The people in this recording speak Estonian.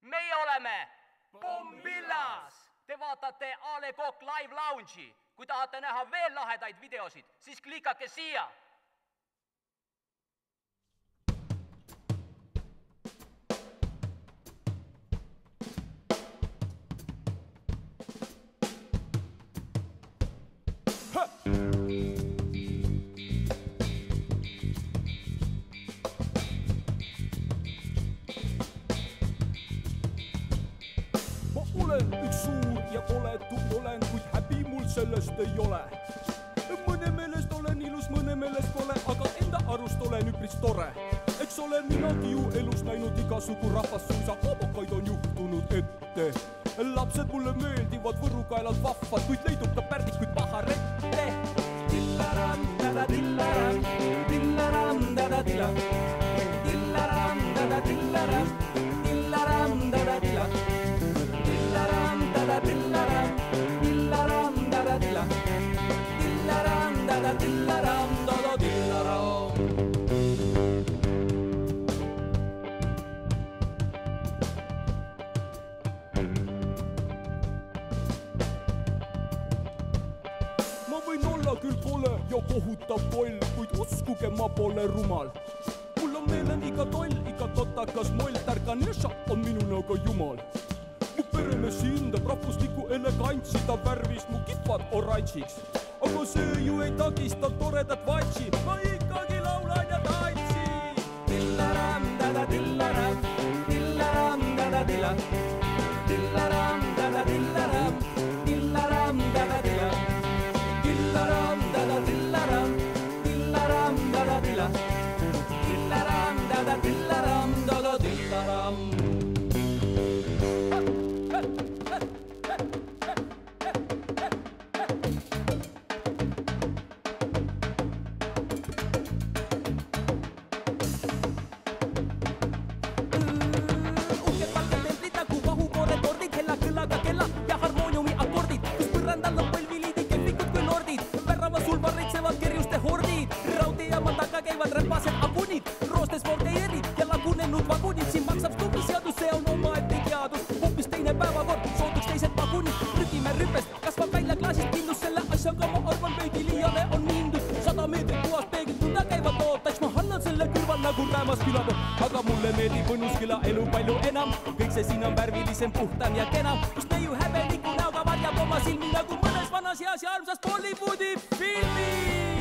meie oleme Pombillas. Te vaatate A Le Coq Live Lounge'i. Kui tahate näha veel lahedaid videosid, siis klikake siia. Olen üks suur ja koletu olen, kuid häbi mul sellest ei ole. Mõne meelest olen ilus, mõne meelest kole, aga enda arust olen üpris tore. Eks olen minagi ju elus näinud igasugu rahvast, suisa homokaid on juhtunud ette. Lapsed mulle meeldivad, võrukaelad vahvad, kuid leidub ka pärdikuid paharette. Dillaram, dada dillaram, dillaram, dada dillaram, dillaram, dada dillaram, dillaram, dada dillaram. Dillaram, dada dillaram, dillaram, dada dillaram, dillaram, dada dillaram, dada dillaram. Ma võin olla küll kole ja kohutav toll, kuid uskuge, ma pole rumal. Mul on meelen iga toll, iga totakas moll, tärkan ja on minuna ka jumal. Mu peremees hindab rahvuslikku elegantsi, ta värvis mu kipad oranžiks. Aga see ju ei takista toredat vatsi, ma ikkagi laulan ja tantsin. Dillaram, dada dillaram, dillaram, dada dillaram, dillaram, dada dillaram, dillaram, dada dillaram, dillaram, dada dillaram, dillaram, dada dillaram, dillaram, dada dillaram, dada dillaram. Aga mulle meeldib õnnusküla elu palju enam. Kõik see siin on värvilisem, puhtam ja kenam. Kus neiu häbeliku näoga varjab oma silmi nagu mõnes vanas heas ja armsas Bollywoodi filmis.